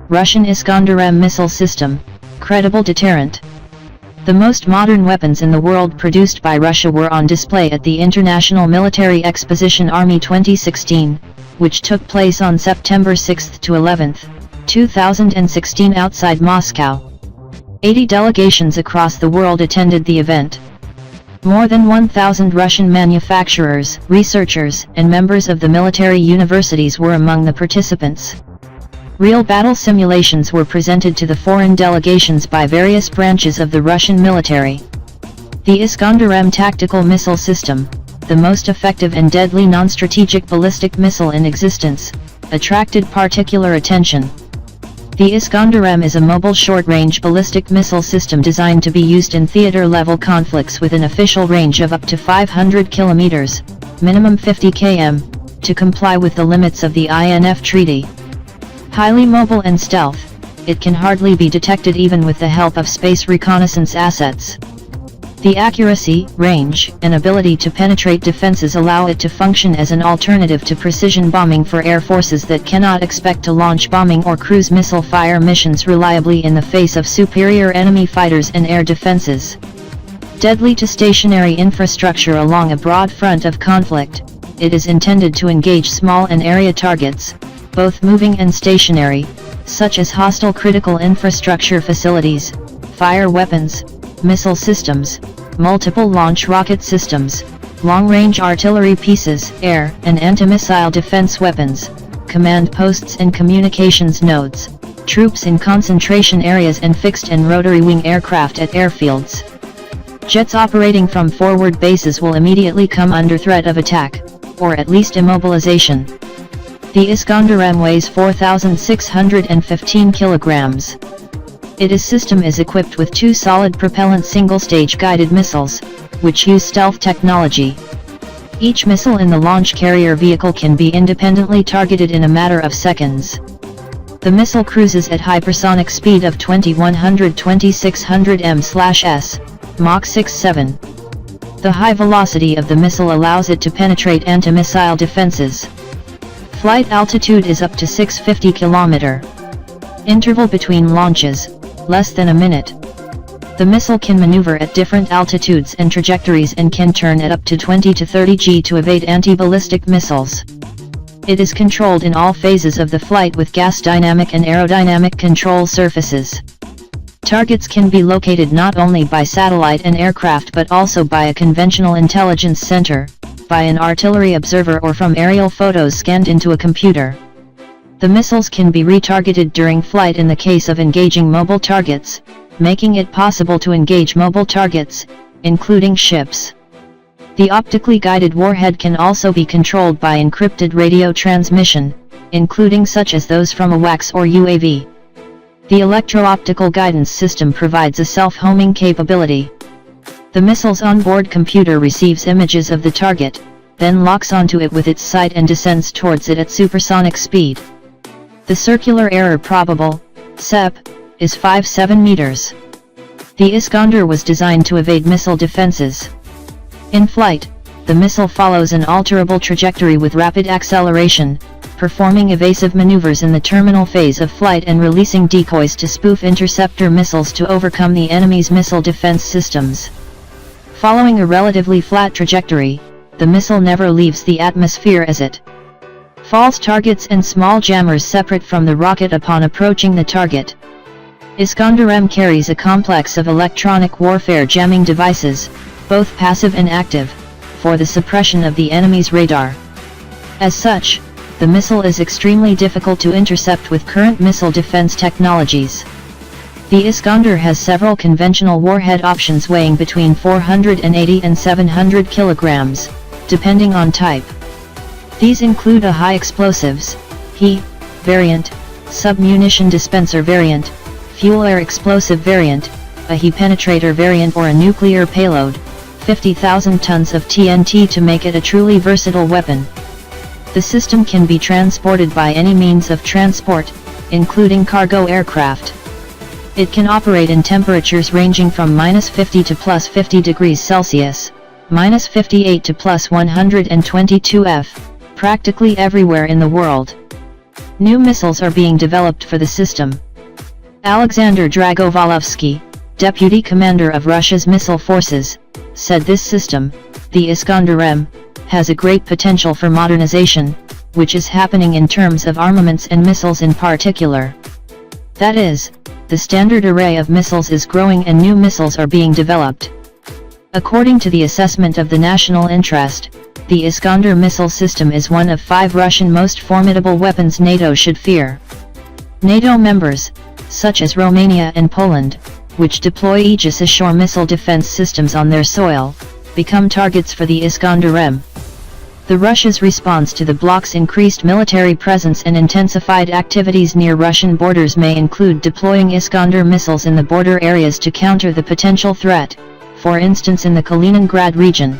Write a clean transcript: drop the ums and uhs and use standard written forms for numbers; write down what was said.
Russian Iskander-M missile system, credible deterrent. The most modern weapons in the world produced by Russia were on display at the International Military Exposition Army 2016, which took place on September 6 to 11, 2016 outside Moscow. 80 delegations across the world attended the event. More than 1,000 Russian manufacturers, researchers, and members of the military universities were among the participants. Real battle simulations were presented to the foreign delegations by various branches of the Russian military. The Iskander-M tactical missile system, the most effective and deadly non-strategic ballistic missile in existence, attracted particular attention. The Iskander-M is a mobile short-range ballistic missile system designed to be used in theater-level conflicts with an official range of up to 500 kilometers, minimum 50 km, to comply with the limits of the INF Treaty. Highly mobile and stealth, it can hardly be detected even with the help of space reconnaissance assets. The accuracy, range, and ability to penetrate defenses allow it to function as an alternative to precision bombing for air forces that cannot expect to launch bombing or cruise missile fire missions reliably in the face of superior enemy fighters and air defenses. Deadly to stationary infrastructure along a broad front of conflict, it is intended to engage small and area targets, both moving and stationary, such as hostile critical infrastructure facilities, fire weapons, missile systems, multiple launch rocket systems, long-range artillery pieces, air and anti-missile defense weapons, command posts and communications nodes, troops in concentration areas and fixed and rotary wing aircraft at airfields. Jets operating from forward bases will immediately come under threat of attack, or at least immobilization. The Iskander-M weighs 4,615 kilograms. Its system is equipped with two solid propellant single-stage guided missiles, which use stealth technology. Each missile in the launch carrier vehicle can be independently targeted in a matter of seconds. The missile cruises at hypersonic speed of 2100-2600 m/s, Mach 6.7. The high velocity of the missile allows it to penetrate anti-missile defenses. Flight altitude is up to 650 km. Interval between launches, less than a minute. The missile can maneuver at different altitudes and trajectories and can turn at up to 20 to 30 G to evade anti-ballistic missiles. It is controlled in all phases of the flight with gas dynamic and aerodynamic control surfaces. Targets can be located not only by satellite and aircraft but also by a conventional intelligence center, by an artillery observer or from aerial photos scanned into a computer. The missiles can be retargeted during flight in the case of engaging mobile targets, making it possible to engage mobile targets, including ships. The optically guided warhead can also be controlled by encrypted radio transmission, including such as those from AWACS or UAV. The electro-optical guidance system provides a self-homing capability. The missile's onboard computer receives images of the target, then locks onto it with its sight and descends towards it at supersonic speed. The circular error probable, CEP, is 5.7 meters. The Iskander was designed to evade missile defenses. In flight, the missile follows an alterable trajectory with rapid acceleration, performing evasive maneuvers in the terminal phase of flight and releasing decoys to spoof interceptor missiles to overcome the enemy's missile defense systems. Following a relatively flat trajectory, the missile never leaves the atmosphere as it falls targets and small jammers separate from the rocket upon approaching the target. Iskander-M carries a complex of electronic warfare jamming devices, both passive and active, for the suppression of the enemy's radar. As such, the missile is extremely difficult to intercept with current missile defense technologies. The Iskander has several conventional warhead options weighing between 480 and 700 kilograms, depending on type. These include a high explosives, HE, variant, sub-munition dispenser variant, fuel-air explosive variant, a HE penetrator variant or a nuclear payload, 50,000 tons of TNT to make it a truly versatile weapon. The system can be transported by any means of transport, including cargo aircraft. It can operate in temperatures ranging from -50 to +50 degrees Celsius, -58 to +122 F, practically everywhere in the world. New missiles are being developed for the system. Alexander Dragovolovsky, deputy commander of Russia's missile forces, said this system, the Iskander-M, has a great potential for modernization, which is happening in terms of armaments and missiles in particular. That is, the standard array of missiles is growing and new missiles are being developed. According to the assessment of the national interest, the Iskander missile system is one of 5 Russian most formidable weapons NATO should fear. NATO members, such as Romania and Poland, which deploy Aegis ashore missile defense systems on their soil, become targets for the Iskander-M. The Russia's response to the bloc's increased military presence and intensified activities near Russian borders may include deploying Iskander missiles in the border areas to counter the potential threat, for instance in the Kaliningrad region.